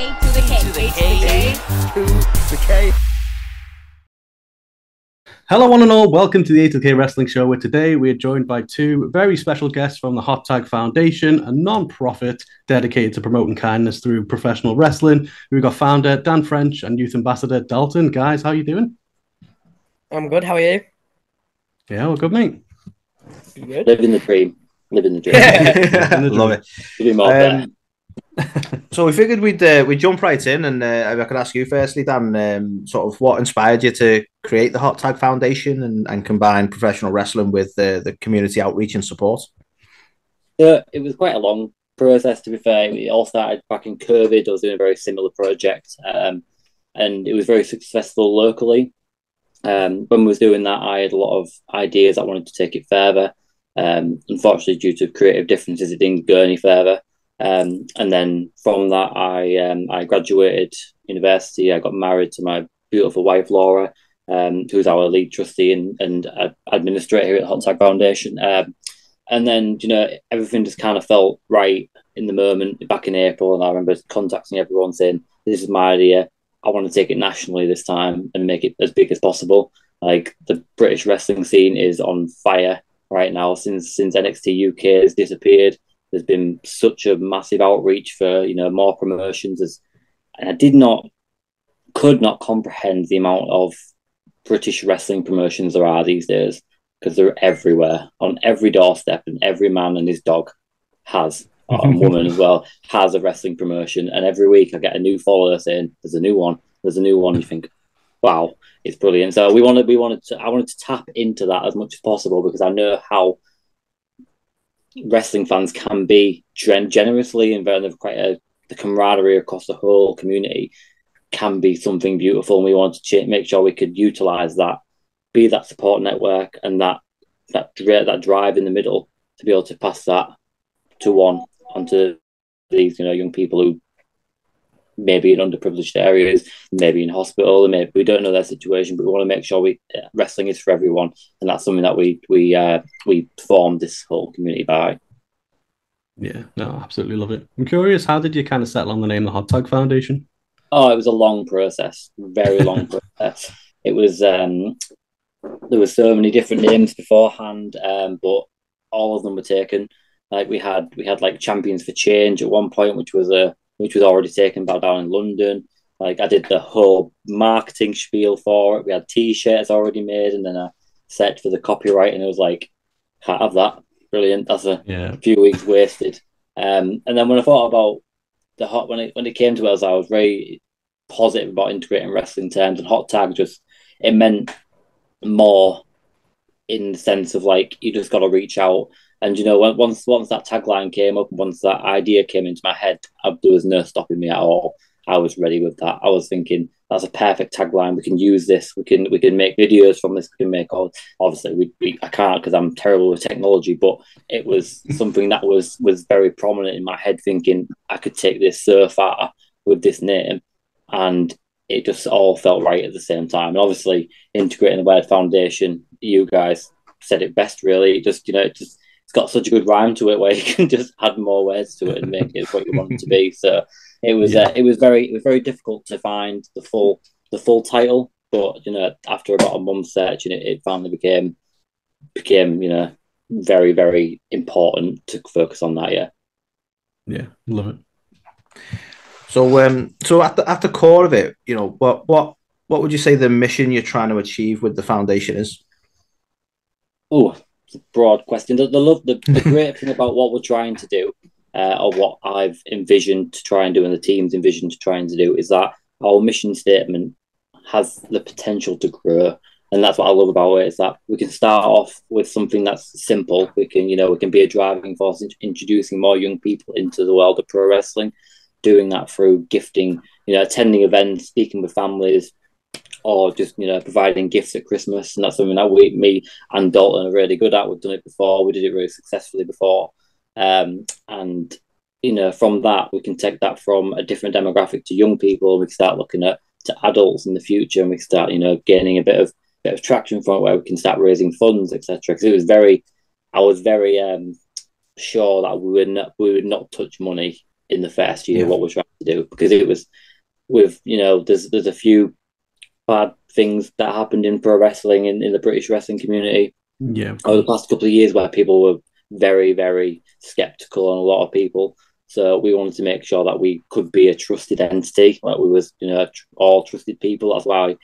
A to the K. To the K. To the K. Hello, one and all. Welcome to the A2theK Wrestling Show, where today we are joined by two very special guests from the Hottag Foundation, a non-profit dedicated to promoting kindness through professional wrestling. We've got founder Dan French and youth ambassador Dalton. Guys, how are you doing? I'm good. How are you? Yeah, well, good, mate. Good. Living the dream. Living the dream. Love it. Doing more better. So we figured we'd jump right in, and I could ask you firstly, Dan, sort of what inspired you to create the Hottag Foundation and combine professional wrestling with the community outreach and support? So it was quite a long process, to be fair. It all started back in COVID. I was doing a very similar project, and it was very successful locally. When we was doing that, I had a lot of ideas. I wanted to take it further. Unfortunately, due to creative differences, it didn't go any further. And then from that, I graduated university. I got married to my beautiful wife, Laura, who's our lead trustee and administrator here at the Hottag Foundation. And then, everything just kind of felt right in the moment back in April. And I remember contacting everyone saying, this is my idea. I want to take it nationally this time and make it as big as possible. Like, the British wrestling scene is on fire right now since NXT UK has disappeared. There's been such a massive outreach for, more promotions. And I could not comprehend the amount of British wrestling promotions there are these days, because they're everywhere, on every doorstep, and every man and his dog has, or woman as well, has a wrestling promotion. And every week I get a new follower saying, there's a new one. You think, wow, it's brilliant. So I wanted to tap into that as much as possible, because I know how wrestling fans can be generously, and the camaraderie across the whole community can be something beautiful. And we want to make sure we could utilize that, be that support network, and that drive in the middle to be able to pass that onto these young people who maybe in underprivileged areas, maybe in hospital, and maybe we don't know their situation, but we want to make sure wrestling is for everyone, and that's something that we formed this whole community by. Yeah, no, absolutely love it. I'm curious, how did you kind of settle on the name, the Hottag Foundation? Oh, it was a long process, very long process. It was there were so many different names beforehand, but all of them were taken. Like we had like Champions for Change at one point, which was already taken by down in London. Like, I did the whole marketing spiel for it. We had T-shirts already made, and then I set for the copyright, and it was like, can't have that. Brilliant. That's a few weeks wasted. And then when I thought about when it came to us, I was very positive about integrating wrestling terms, and Hottag it meant more in the sense of, like, you just got to reach out. And once that tagline came up, once that idea came into my head, there was no stopping me at all. I was ready with that. I was thinking, that's a perfect tagline. We can use this. We can make videos from this. We can make all. Obviously, I can't, because I'm terrible with technology. But it was something that was very prominent in my head. Thinking I could take this so far with this name, and it just all felt right at the same time. And obviously, integrating the word foundation, you guys said it best. Really, it's got such a good rhyme to it, where you can just add more words to it and make it what you want it to be. So it was very difficult to find the full title, but after about a month's searching, it finally became very, very important to focus on that. Yeah, love it. So at the core of it, what would you say the mission you're trying to achieve with the foundation is? Oh, broad question. The great thing about what we're trying to do, or what I've envisioned to try and do, and the team's envisioned to try and do, is that our mission statement has the potential to grow. And that's what I love about it, is that we can start off with something that's simple. We can be a driving force in introducing more young people into the world of pro wrestling, doing that through gifting, attending events, speaking with families, or just providing gifts at Christmas. And that's something that me and Dalton are really good at. We've done it before. We did it really successfully before. And from that, we can take that from a different demographic to young people. We can start looking to adults in the future, and we can start gaining a bit of traction from it, where we can start raising funds, etc. Because I was very sure that we would not touch money in the first year. What we're trying to do, because it was with, there's a few bad things that happened in pro wrestling in the British wrestling community over the past couple of years, where people were very, very skeptical on a lot of people. So we wanted to make sure that we could be a trusted entity, like we was, all trusted people. That's why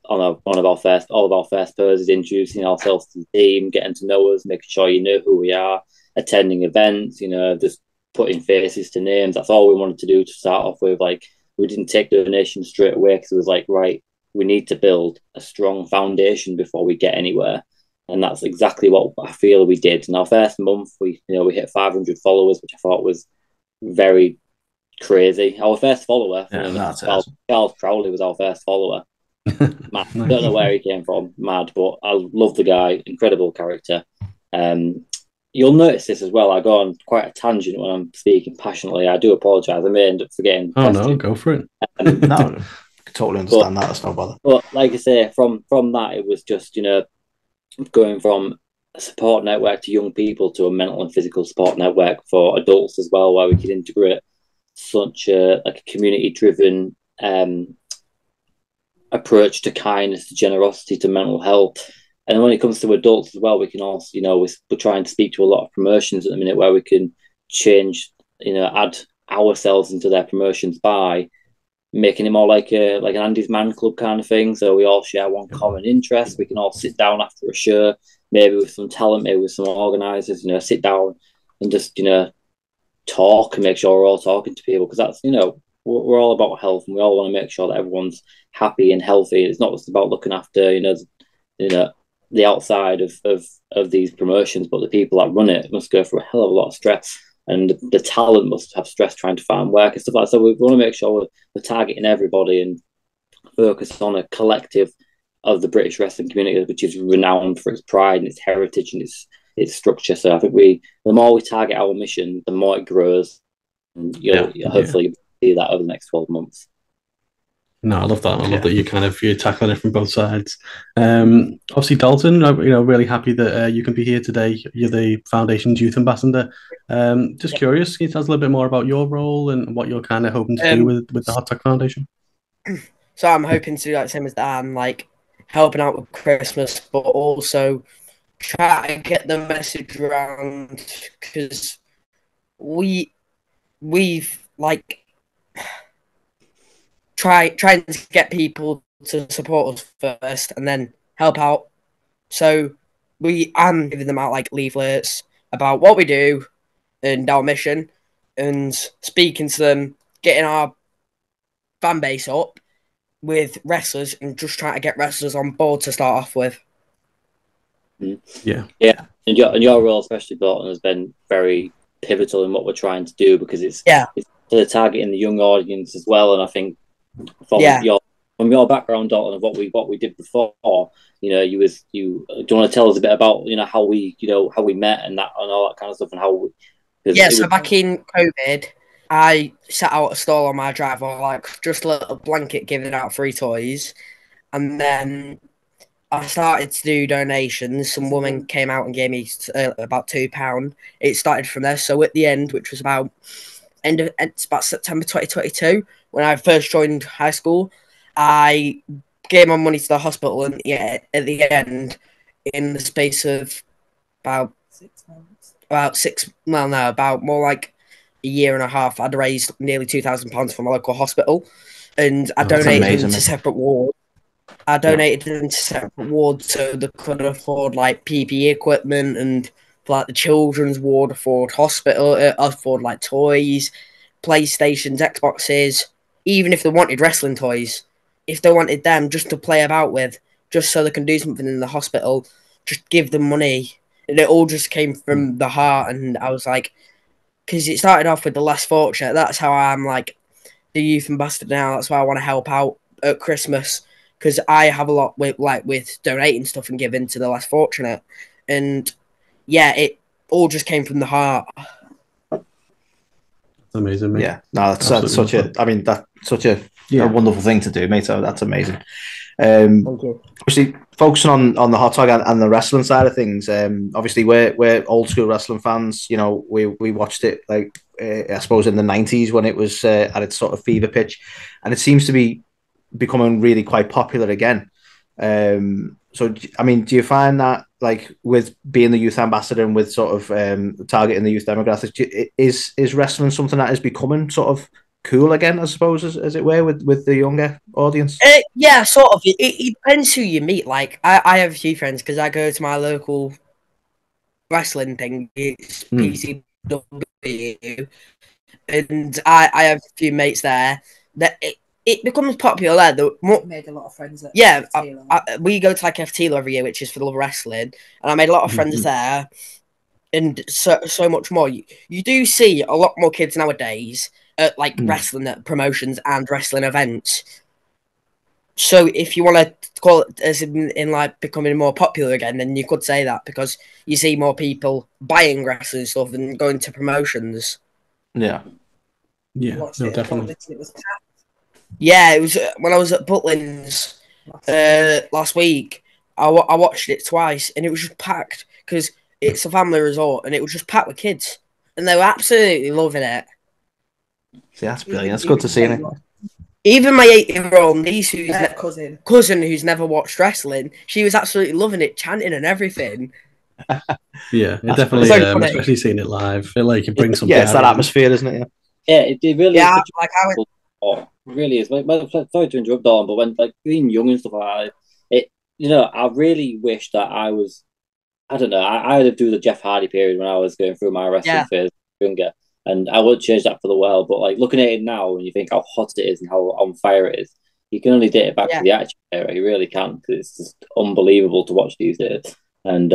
on all of our first poses, introducing ourselves to the team, getting to know us, making sure you know who we are, attending events, just putting faces to names. That's all we wanted to do to start off with. Like, we didn't take donations straight away, because it was like, right, we need to build a strong foundation before we get anywhere. And that's exactly what I feel we did. In our first month, we hit 500 followers, which I thought was very crazy. Our first follower, Charles Crowley, was our first follower. Mad. Nice. Don't know where he came from. Mad, but I love the guy. Incredible character. You'll notice this as well. I go on quite a tangent when I'm speaking passionately. I do apologise. I may end up forgetting. Oh no, go for it. No, I totally understand that. That's no bother. But like I say, from that, it was just going from a support network to young people to a mental and physical support network for adults as well, where we could integrate such a community-driven approach to kindness, to generosity, to mental health. And when it comes to adults as well, we can also, we're trying to speak to a lot of promotions at the minute where we can change, add ourselves into their promotions by making it more like an Andy's Man Club kind of thing. So we all share one common interest. We can all sit down after a show, maybe with some talent, maybe with some organisers, sit down and just, talk and make sure we're all talking to people, because that's, we're all about health, and we all want to make sure that everyone's happy and healthy. It's not just about looking after, the outside of these promotions, but the people that run it must go through a hell of a lot of stress. And the talent must have stress trying to find work and stuff like that. So we want to make sure we're targeting everybody and focus on a collective of the British wrestling community, which is renowned for its pride and its heritage and its structure. So I think the more we target our mission, the more it grows. And you'll hopefully see that over the next 12 months. No, I love that. I love that you're tackling it from both sides. Obviously, Dalton, really happy that you can be here today. You're the Foundation's youth ambassador. Just curious, can you tell us a little bit more about your role and what you're kind of hoping to do with the hottag Foundation? So I'm hoping to do like same as Dan, like helping out with Christmas, but also try to get the message around, because we've like trying to get people to support us first and then help out. So I'm giving them out like leaflets about what we do and our mission, and speaking to them, getting our fan base up with wrestlers, and just trying to get wrestlers on board to start off with. Yeah. And your role, especially Dalton, has been very pivotal in what we're trying to do, because it's targeting the young audience as well. And I think from your background, Dalton, of what we did before, do you want to tell us a bit about how we met and all that kind of stuff, and how so back in COVID, I set out a stall on my driveway, like just a little blanket giving out free toys, and then I started to do donations. Some woman came out and gave me about £2. It started from there. So at the end, which was about September 2022, when I first joined high school, I gave my money to the hospital, and at the end, in the space of about more like a year and a half, I'd raised nearly £2,000 for my local hospital, and I donated them to separate wards. I donated them to separate wards so they could afford like PPE equipment, and for like the children's ward afford like toys, PlayStations, Xboxes, even if they wanted wrestling toys, if they wanted them just to play about with, just so they can do something in the hospital, just give them money. And it all just came from the heart. And I was like, because it started off with the less fortunate. That's how I'm like the youth ambassador now. That's why I want to help out at Christmas, because I have a lot with donating stuff and giving to the less fortunate. And it all just came from the heart. That's amazing, mate. Yeah, no, that's such a wonderful thing to do, mate. So that's amazing. Thank you. Obviously, focusing on the hot tag and the wrestling side of things. Obviously, we're old school wrestling fans. You know, we watched it like I suppose in the 90s when it was at its sort of fever pitch, and it seems to be becoming really quite popular again. So, I mean, do you find that, like, with being the youth ambassador and with sort of targeting the youth demographics, is wrestling something that is becoming sort of cool again, I suppose, as it were, with the younger audience? Yeah, sort of. It depends who you meet. Like, I have a few friends because I go to my local wrestling thing. It's PCW, and I have a few mates there. That it becomes popular there. Made a lot of friends. We go to like FTL every year, which is for the wrestling, and I made a lot of friends there, and so much more. You do see a lot more kids nowadays at like wrestling at promotions and wrestling events. So if you want to call it as in like becoming more popular again, then you could say that, because you see more people buying wrestling stuff and going to promotions. Yeah, no, definitely. Yeah, it was when I was at Butlins last week. I watched it twice, and it was just packed because it's a family resort, and it was just packed with kids, and they were absolutely loving it. See, that's brilliant. It's good to see it. Even my 8-year-old niece, who's cousin who's never watched wrestling, she was absolutely loving it, chanting and everything. Yeah, it definitely, especially seeing it live, it brings some. Yeah, it's that atmosphere, isn't it? Yeah, it really. Yeah, is like how it really is. Sorry to interrupt, Dalton, but when like being young and stuff like that, I really wish that I was. I don't know. I had to do the Jeff Hardy period when I was going through my wrestling phase younger. And I would change that for the world, but like looking at it now, and you think how hot it is and how on fire it is, you can only date it back to the Attitude Era. You really can, because it's just unbelievable to watch these days. And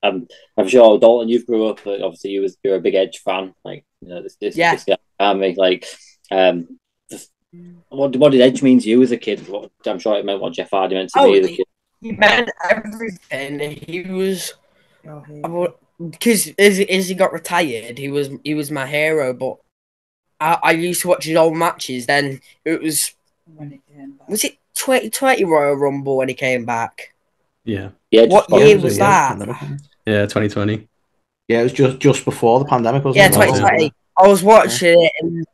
I'm sure Dalton, you've grew up. Like, obviously, you're a big Edge fan. Like this guy, like what did Edge mean to you as a kid? I'm sure it meant what Jeff Hardy meant to me as a kid. He meant everything. He was. Because as he got retired, he was my hero. But I used to watch his old matches. Then it was was it 2020 Royal Rumble when he came back? Yeah. What year was that? Yeah, 2020. Yeah, it was just before the pandemic, wasn't it? Yeah, 2020. I was watching it, and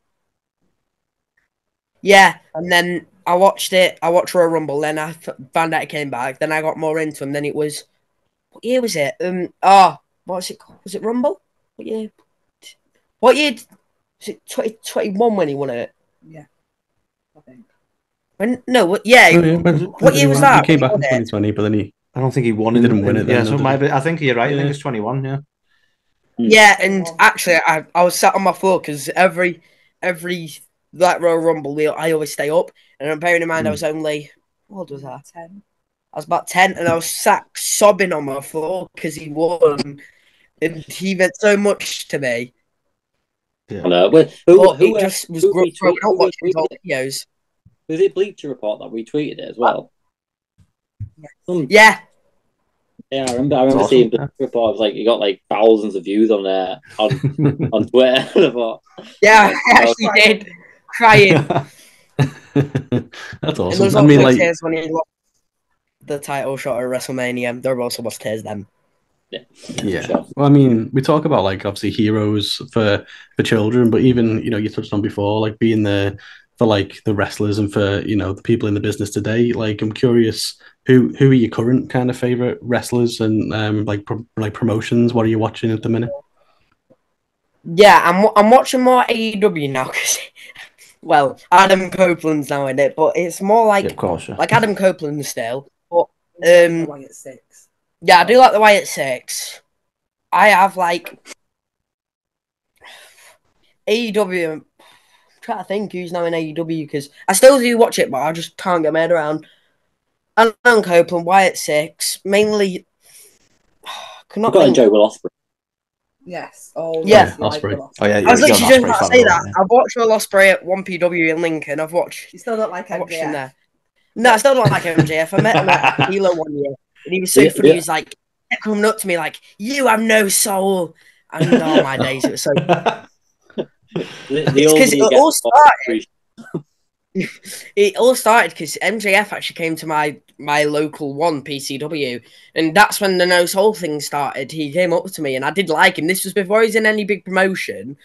and then I watched it. I watched Royal Rumble. Then I found out he came back. Then I got more into him. Then it was, what year was it? What's it called? Was it Rumble? What year? Was it 2021 when he won it? Yeah, I think. What year was that? He came back in 2020, but then I don't think he won. He didn't win it. Yeah, so I think you're right. I think it's 21. Yeah. Yeah, and actually, I was sat on my floor because every that Royal Rumble, I always stay up, and I'm bearing in mind I was only, what old was I? 10. I was about 10, and I was sat sobbing on my floor because he won. And he meant so much to me. Yeah. I know. Who just was growing up watching his old videos. Was it Bleacher Report that retweeted it as well? Yeah. Yeah, I remember seeing Bleacher Report. It was like you got like thousands of views on there on Twitter. And I thought, I actually did, crying. That's awesome. And there was tears when he lost the title shot at WrestleMania. There were also lost tears then. Yeah. Sure. Well, I mean, we talk about like obviously heroes for children, but even you touched on before, like being there for like the wrestlers and for the people in the business today. Like, I'm curious, who are your current kind of favorite wrestlers and like promotions? What are you watching at the minute? Yeah, I'm watching more AEW now because, well, Adam Copeland's now in it, but it's more like of course, like Adam Copeland still. But Wyatt Six. Yeah, I do like the Wyatt Six. I have like AEW. I'm trying to think who's now in AEW because I still do watch it, but I just can't get my head around. Adam Copeland, Wyatt Six, mainly. I've got to enjoy Will Ospreay. Yes. Oh, yeah. Ospreay. Oh yeah. I was literally just about to say that. Yeah. I've watched Will Ospreay at 1PW in Lincoln. I've watched. You still don't like MJF? Him there. No, I still don't like MJF. I met him at Hilo one year, and he was so funny. He was like, coming up to me like, "You have no soul." And oh my days, it was so. Because it all started. it all started because MJF actually came to my local one, PCW, and that's when the No Soul thing started. He came up to me, and I did like him. This was before he's in any big promotion.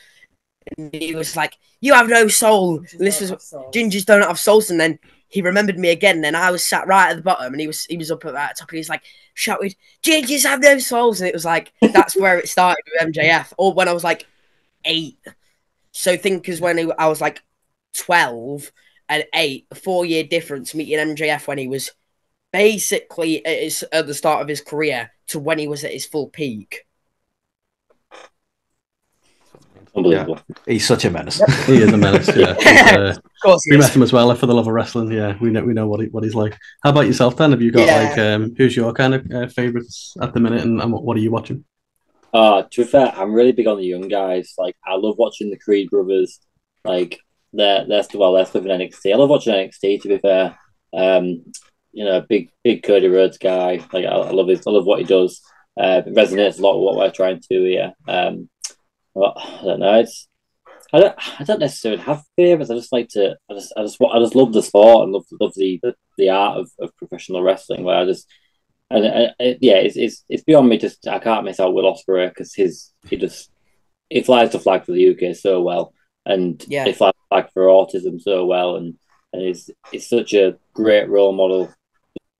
And he was like, "You have no soul." And this was Gingers don't have souls. And then he remembered me again. And then I was sat right at the bottom, and he was up at that top, and he's like shouted, "Gingers have no souls." And it was like that's where it started with MJF. Or when I was like 8. So think as when I was like 12 and 8, a 4-year difference meeting MJF when he was basically at the start of his career to when he was at his full peak. Unbelievable. Yeah. He's such a menace. He is a menace. Yeah, Of course, we met him as well. For the love of wrestling, yeah, we know what he's like. How about yourself, Dan? Have you got who's your kind of favorites at the minute, and what are you watching? To be fair, I'm really big on the young guys. Like, I love watching the Creed brothers. Like, they're still in NXT. I love watching NXT. To be fair, big Cody Rhodes guy. Like, I love what he does. It resonates a lot with what we're trying to do here. But I don't know. I don't necessarily have favorites. I just like to. I just love the sport and love the art of professional wrestling. Where I just. It's beyond me. Just I can't miss out Will Ospreay because he flies the flag for the UK so well, and he flies the flag for autism so well, and he's such a great role model.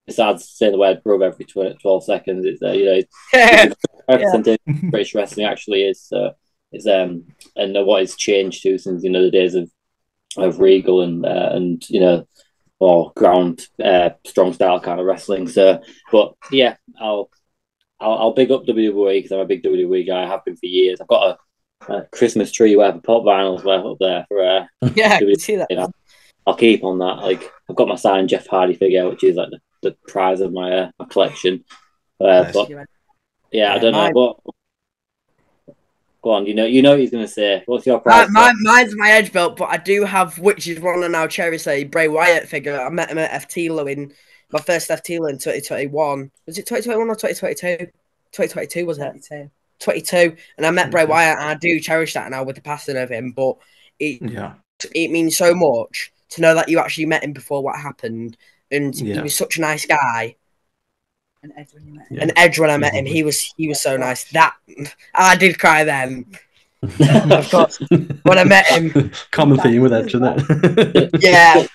Besides saying the word "brother" every 12 seconds, it's British wrestling actually is. And what it's changed to since the days of Regal and or ground strong style kind of wrestling. So, but yeah, I'll big up WWE because I'm a big WWE guy. I have been for years. I've got a Christmas tree where pop vinyls were up there for I can see that. I'll keep on that. Like, I've got my signed Jeff Hardy figure, which is like the prize of my collection. Nice. But yeah, I don't know. But go on, you know what he's going to say. What's your prize? Mine's my edge belt, but I do have, which is one of now Cherry's a Bray Wyatt figure. I met him at FTLO in my first FTLO in 2021. Was it 2021 or 2022? 2022 was it? 22. And I met Bray Wyatt, and I do cherish that now with the passing of him. But it means so much to know that you actually met him before what happened, and he was such a nice guy. And Edge when you met him. And Edge when I met him, he was so nice. That I did cry then. Of course, when I met him. Common theme with Edge, isn't it? Yeah.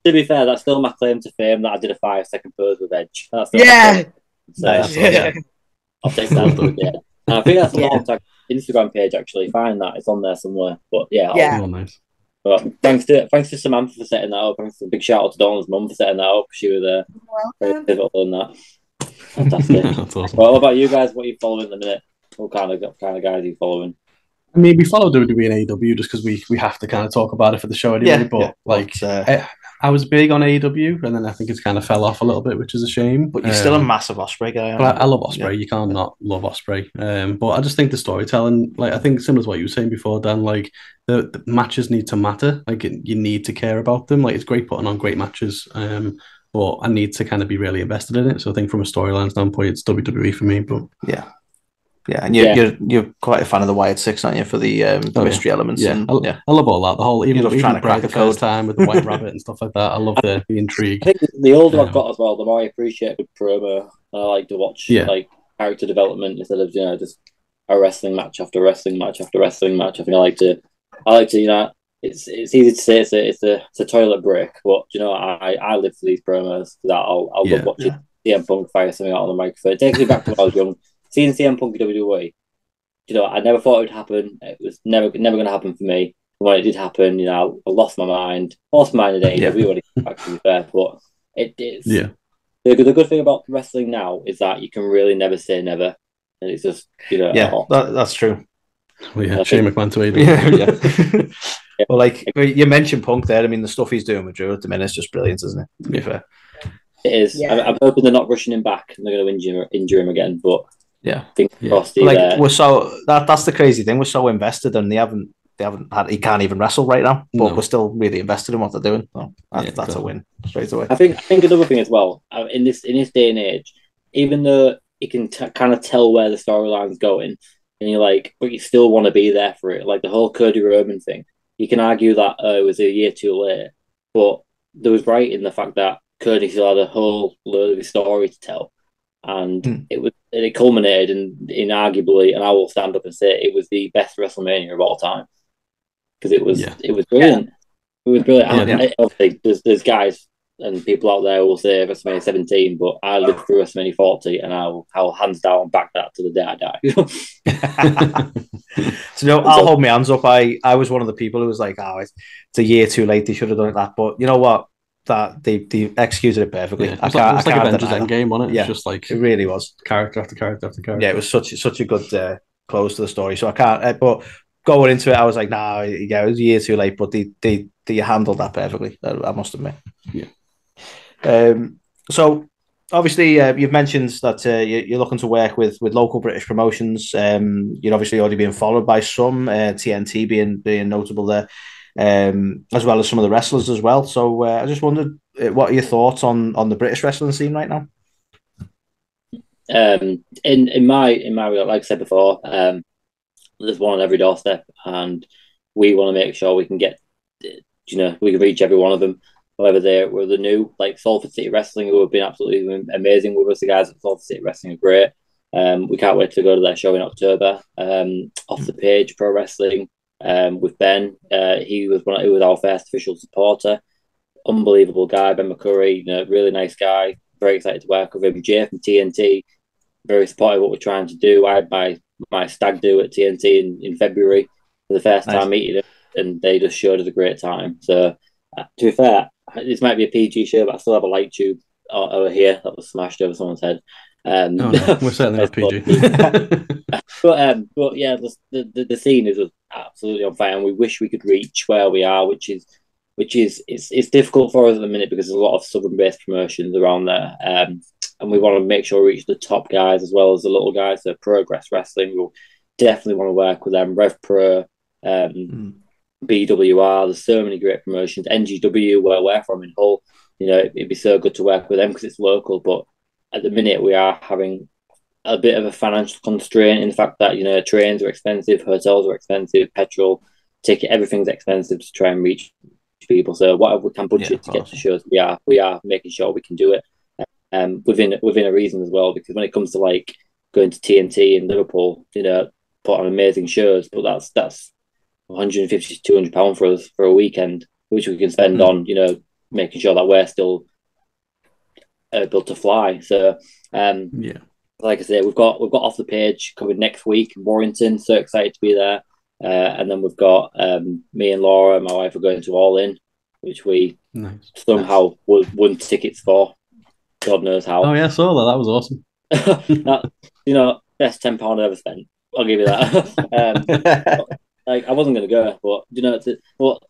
To be fair, that's still my claim to fame that I did a 5-second pose with Edge. That's I'll take that. I think that's a hottag Instagram page actually. Find that, it's on there somewhere. But Oh, nice. But thanks to Samantha for setting that up. Thanks to a big shout out to Dalton's mum for setting that up. She was very pivotal in that. Fantastic. That's awesome. Well, what about you guys? What are you following at the minute? What kind of guys are you following? I mean, we follow WWE and AEW just because we have to kind of talk about it for the show anyway. I was big on AEW, and then I think it's kind of fell off a little bit, which is a shame. But you're still a massive Ospreay guy. But I love Ospreay. Yeah. You can't not love Ospreay. But I just think the storytelling, like I think similar to what you were saying before, Dan, like the matches need to matter. Like you need to care about them. Like it's great putting on great matches. But I need to kind of be really invested in it. So I think from a storyline standpoint, it's WWE for me. But yeah, and you're quite a fan of the Wired Six, aren't you? For the mystery elements. Yeah. And, I love all that. The whole even trying to crack the first time with the White Rabbit and stuff like that. I love the intrigue. I think the older I've got as well, the more I appreciate a good promo. I like to watch like character development instead of just a wrestling match after wrestling match after wrestling match. I think I like to It's easy to say it's a toilet break, but I live for these promos. That I'll love watching CM Punk fire something out on the microphone. It takes me back to when I was young. Seeing CM Punk in WWE, I never thought it would happen. It was never going to happen for me. And when it did happen, I lost my mind. Lost my mind in AEW when it came back, to be fair. But it's the good thing about wrestling now is that you can really never say never, and it's just that's true. Well, yeah, Shane McMahon to AEW. Yeah. Well, like you mentioned Punk there. I mean, the stuff he's doing with Drew at the minute is just brilliant, isn't it? To be fair, it is. Yeah. I'm hoping they're not rushing him back and they're going to injure him again. But that's the crazy thing. We're so invested, and they haven't had. He can't even wrestle right now, but we're still really invested in what they're doing. So that's a win straight away. I think another thing as well in this day and age, even though you can kind of tell where the storyline's going, and you're like, but you still want to be there for it. Like the whole Cody Roman thing. You can argue that it was a year too late, but there was right in the fact that Cody still had a whole load of his story to tell, and it culminated in arguably, and I will stand up and say it was the best WrestleMania of all time, because it was brilliant. Yeah. It was brilliant. Yeah. Obviously, there's guys and people out there who will say WrestleMania 17, but I lived through WrestleMania 40, and I'll hands down back that to the day I die. So no, I'll hold my hands up. I was one of the people who was like, "Oh, it's a year too late. They should have done it that." But you know what? That they executed it perfectly. Yeah, it was like Avengers Endgame, wasn't it? Yeah, it's just like it really was character after character after character. Yeah, it was such a good close to the story. So I can't. But going into it, I was like, "Nah, yeah, it was a year too late." But they handled that perfectly. I must admit. Yeah. So obviously, you've mentioned that you're looking to work with local British promotions. You're obviously already being followed by some, TNT being notable there, as well as some of the wrestlers as well. So I just wondered, what are your thoughts on the British wrestling scene right now? In my like I said before, there's one on every doorstep, and we want to make sure we can get, we can reach every one of them. Whether they're the new, like Salford City Wrestling, who have been absolutely amazing with us. The guys at Salford City Wrestling are great. We can't wait to go to their show in October. Off the Page Pro Wrestling, with Ben. He was our first official supporter. Unbelievable guy, Ben McCurry. Really nice guy. Very excited to work with him. Jay from TNT, very supportive of what we're trying to do. I had my stag do at TNT in February for the first time meeting them, and they just showed us a great time. So, to be fair, this might be a PG show, but I still have a light tube over here that was smashed over someone's head. No, we're certainly not PG. But yeah, the scene is absolutely on fire, and we wish we could reach where we are, which is it's difficult for us at the minute because there's a lot of southern-based promotions around there, and we want to make sure we reach the top guys as well as the little guys. So Progress Wrestling, we'll definitely want to work with them. Rev Pro, BWR, there's so many great promotions. NGW, where we're from in Hull, it'd be so good to work with them because it's local. But at the minute, we are having a bit of a financial constraint in the fact that trains are expensive, hotels are expensive, petrol, ticket, everything's expensive to try and reach people. So whatever we can budget to get to shows, we are making sure we can do it within a reason as well. Because when it comes to like going to TNT in Liverpool, put on amazing shows, but that's £150 to £200 for us for a weekend, which we can spend on making sure that we're still able to fly. So like I say, we've got Off the Page coming next week in Warrington. So excited to be there. And then we've got me and Laura, my wife, are going to All In, which we somehow won tickets for. God knows how. Oh yeah, I saw that. That was awesome. Best £10 I ever spent. I'll give you that. I wasn't going to go, but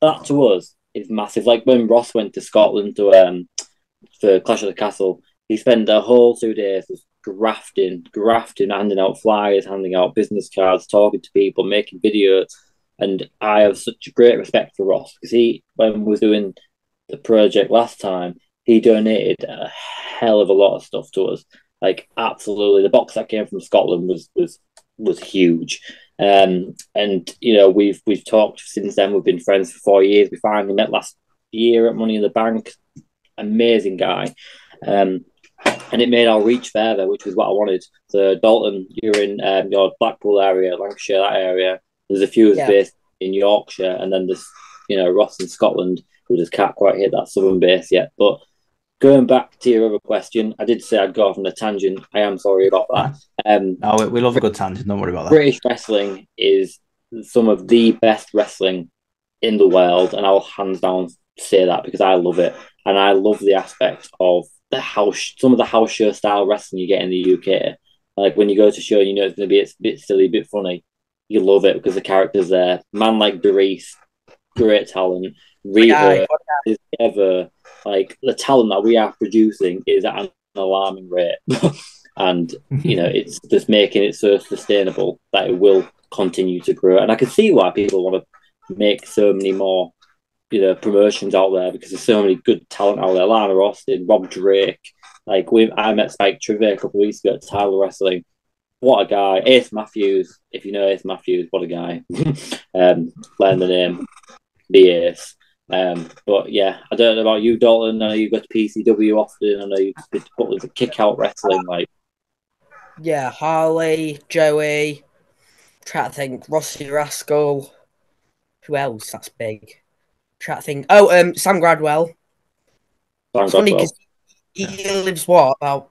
that to us is massive. Like when Ross went to Scotland for Clash of the Castle, he spent the whole 2 days just grafting, handing out flyers, handing out business cards, talking to people, making videos. And I have such a great respect for Ross because when we were doing the project last time, he donated a hell of a lot of stuff to us. Like absolutely, the box that came from Scotland was huge. And we've talked since then. We've been friends for 4 years. We finally met last year at Money in the Bank. Amazing guy. And it made our reach further, which was what I wanted. So Dalton, you're in your Blackpool area, Lancashire, that area. There's a few based in Yorkshire, and then there's Ross in Scotland, who just can't quite hit that southern base yet. But going back to your other question, I did say I'd go off on a tangent. I am sorry about that. We love a good tangent. Don't worry about that. British wrestling is some of the best wrestling in the world, and I'll hands down say that because I love it, and I love the aspect of some of the house show style wrestling you get in the UK. Like when you go to show, it's going to be a bit silly, a bit funny. You love it because the characters there. Man like britwres, great talent. Rita is ever like the talent that we are producing is at an alarming rate, and it's just making it so sustainable that it will continue to grow. And I can see why people want to make so many more promotions out there because there's so many good talent out there. Lana Austin, Rob Drake. I met Spike Trivia a couple of weeks ago at Tyler Wrestling. What a guy. Ace Matthews. If you know Ace Matthews, what a guy. Learn the name. The Ace. But yeah, I don't know about you, Dalton. I know you go to PCW often. I know you've been to put with the Kick Out Wrestling. Like, yeah, Harley, Joey, try to think, Rossi Rascal. Who else? That's big. Try to think. Oh, Sam Gradwell. It's funny because he lives about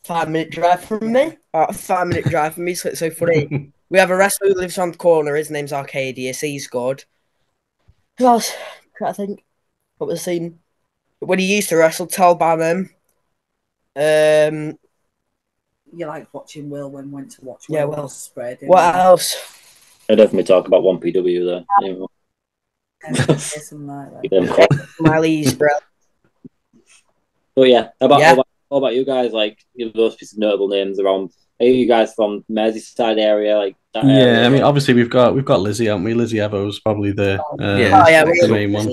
5-minute drive from me. About a 5-minute drive from me, so it's so funny. We have a wrestler who lives on the corner. His name's Arcadius. He's good. Who else? I think. What was the scene? When he used to wrestle, Tal Banham. You like watching Will when went to watch Yeah, Will spread. What else? I definitely talk about 1PW there. Anyway. Miley's bro. But yeah, how about you guys? Like, those pieces of notable names around. Are you guys from Merseyside area? Like that area? I mean, obviously we've got Lizzie, haven't we? Lizzie Evo's probably the the main one.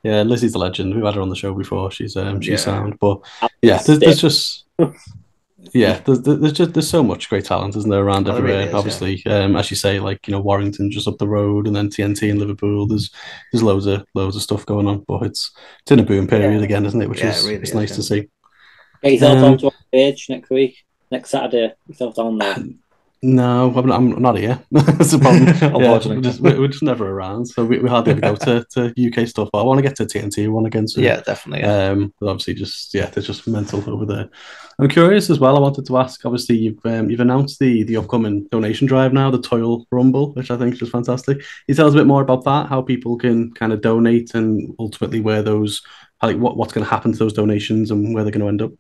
Yeah, Lizzie's the legend. We've had her on the show before. She's sound, but yeah, there's just there's so much great talent, isn't there, around everywhere? Really is, obviously, as you say, like, you know, Warrington just up the road, and then TNT in Liverpool. There's loads of stuff going on, but it's in a boom period again, isn't it? Which is really it's nice to see. Get yourself on to our page next Saturday. Get yourself down there. No, I'm not here. That's the problem. Unfortunately, we're just never around, so we hardly ever go to UK stuff. But I want to get to TNT one again soon. Yeah, definitely. Yeah. But obviously, there's just mental over there. I'm curious as well. I wanted to ask. Obviously, you've announced the upcoming donation drive now, the Toil Rumble, which I think is just fantastic. Can you tell us a bit more about that? How people can kind of donate, and ultimately where those, like, what's going to happen to those donations and where they're going to end up.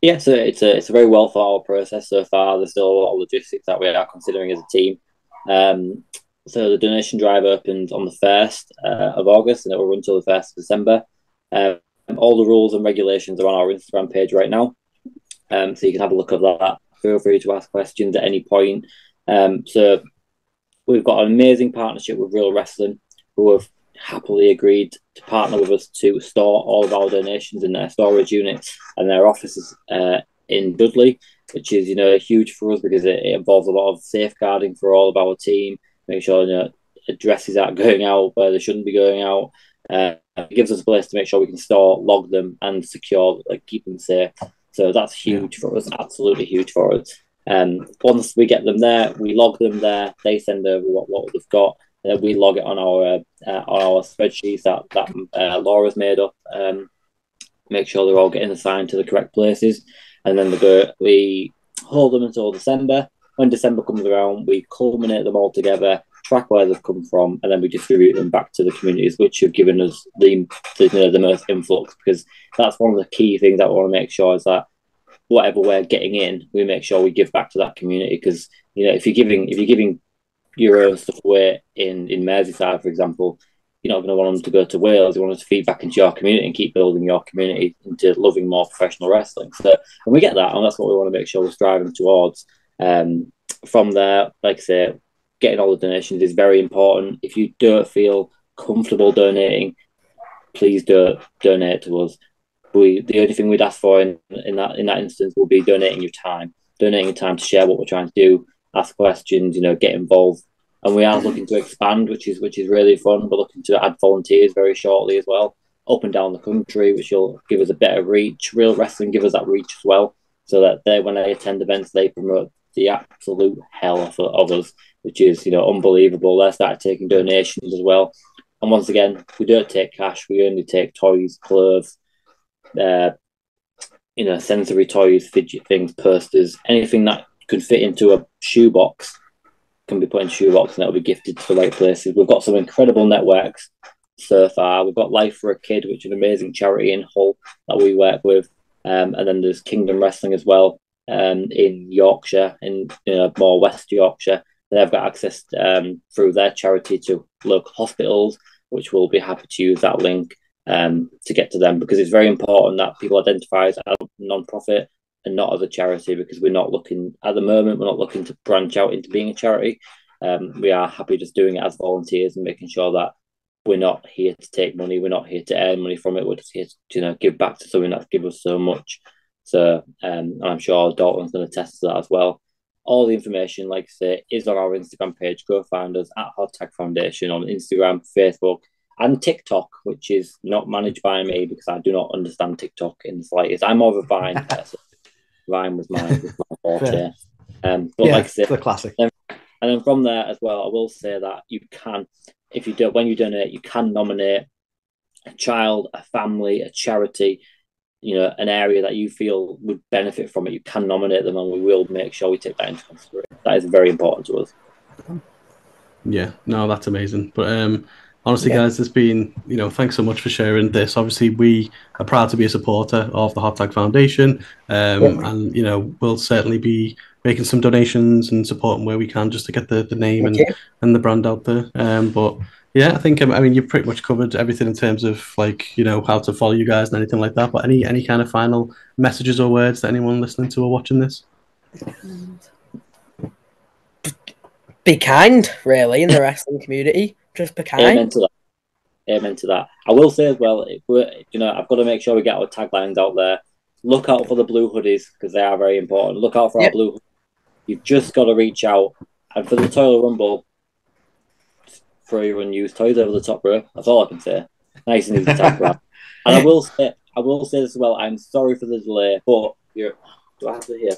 Yeah, so it's a very well thought out process so far. There's still a lot of logistics that we are considering as a team. So the donation drive opened on the 1st of August, and it will run until the 1st of December. All the rules and regulations are on our Instagram page right now, so you can have a look at that. Feel free to ask questions at any point. So we've got an amazing partnership with Real Wrestling, who have happily agreed to partner with us to store all of our donations in their storage units and their offices in Dudley, which is, you know, huge for us because it involves a lot of safeguarding for all of our team, make sure, you know, addresses aren't going out where they shouldn't be going out. It gives us a place to make sure we can store, log them, and secure, like, keep them safe. So that's huge for us, absolutely huge for us. Once we get them there, we log them there. They send over what we've got. We log it on our spreadsheets that Laura's made up. Make sure they're all getting assigned to the correct places, and then we hold them until December. When December comes around, we culminate them all together, track where they've come from, and then we distribute them back to the communities, which have given us the most influx, because that's one of the key things that we want to make sure is that whatever we're getting in, we make sure we give back to that community. Because, you know, if you're giving your own stuff away in Merseyside, for example, you're not going to want them to go to Wales. You want them to feed back into your community and keep building your community into loving more professional wrestling. So, and we get that, and that's what we want to make sure we're striving towards. From there, like I say, getting all the donations is very important. If you don't feel comfortable donating, please don't donate to us. The only thing we'd ask for in that instance will be donating your time to share what we're trying to do, ask questions, you know, get involved. And we are looking to expand, which is really fun. We're looking to add volunteers very shortly as well, up and down the country, which will give us a better reach. Real Wrestling give us that reach as well, so that when they attend events, they promote the absolute hell of us, which is, you know, unbelievable. They started taking donations as well. And once again, we don't take cash. We only take toys, clothes, you know, sensory toys, fidget things, posters, anything that could fit into a shoebox can be put in a shoebox, and that will be gifted to the right places. We've got some incredible networks so far. We've got Life for a Kid, which is an amazing charity in Hull that we work with. And then there's Kingdom Wrestling as well, in Yorkshire, in, you know, more West Yorkshire. They've got access through their charity to local hospitals, which we'll be happy to use that link to get to them, because it's very important that people identify as a non-profit and not as a charity, because we're not looking to branch out into being a charity. We are happy just doing it as volunteers and making sure that we're not here to take money, we're not here to earn money from it, we're just here to, you know, give back to something that's given us so much. So I'm sure Dalton's going to test that as well. All the information, like I say, is on our Instagram page. Go find us at hottag Foundation on Instagram, Facebook, and TikTok, which is not managed by me because I do not understand TikTok in the slightest. I'm more of a Vine person. Vine was my forte. But like I said, the classic. And then from there as well, I will say that you can, if you do, when you donate, you can nominate a child, a family, a charity, an area that you feel would benefit from it. You can nominate them, and we will make sure we take that into consideration. That is very important to us. Yeah, no, that's amazing. But honestly, guys, there's been, thanks so much for sharing this. Obviously, we are proud to be a supporter of the Hot Tag Foundation, and we'll certainly be making some donations and supporting where we can just to get the name and the brand out there. But yeah, I think you've pretty much covered everything in terms of how to follow you guys and anything like that. But any kind of final messages or words that anyone listening to or watching this? Be kind, really, in the wrestling community. Just be kind. Amen to that. I will say as well, I've got to make sure we get our taglines out there. Look out for the blue hoodies because they are very important. Look out for our blue hoodies. You've just got to reach out. And for the Toilet Rumble, throw your unused toys over the top rope. That's all I can say. Nice and easy tag grab. And I will say this as well. I'm sorry for the delay, but do I have to hear?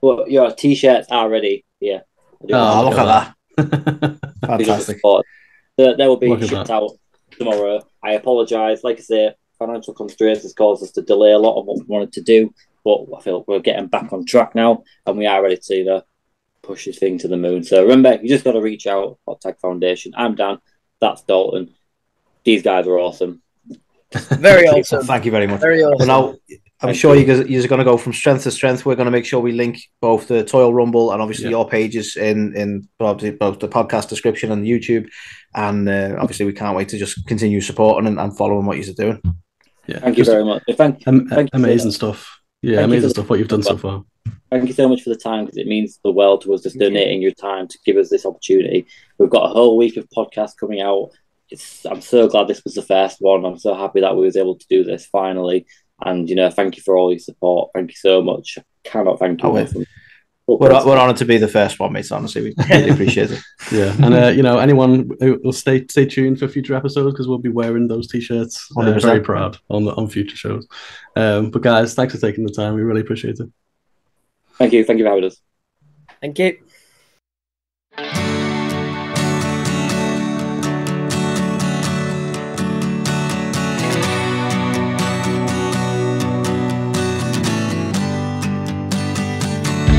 But your t-shirts are ready here. Oh, look at that. Fantastic. They will be shipped out tomorrow. I apologise. Like I say, financial constraints has caused us to delay a lot of what we wanted to do, but I feel we're getting back on track now, and we are ready to push this thing to the moon. So remember, you just got to reach out. Hot Tag Foundation. I'm Dan. That's Dalton. These guys are awesome. Very awesome. Thank you very much. Very awesome. Well, now, I'm sure you're going to go from strength to strength. We're going to make sure we link both the Toil Rumble and obviously your pages in both the podcast description and YouTube. And obviously, we can't wait to just continue supporting and following what you're doing. Yeah, thank you very much. Thank you amazing stuff. Yeah, amazing stuff what you've done so far. Thank you so much for the time because it means the world to us just donating your time to give us this opportunity. We've got a whole week of podcasts coming out. I'm so glad this was the first one. I'm so happy that we was able to do this finally. And, thank you for all your support. Thank you so much. I cannot thank you enough. We're honoured to be the first one, mates. Honestly, we really appreciate it. Yeah, and anyone who will stay tuned for future episodes because we'll be wearing those t-shirts. Very proud on future shows. But guys, thanks for taking the time. We really appreciate it. Thank you for having us. Thank you.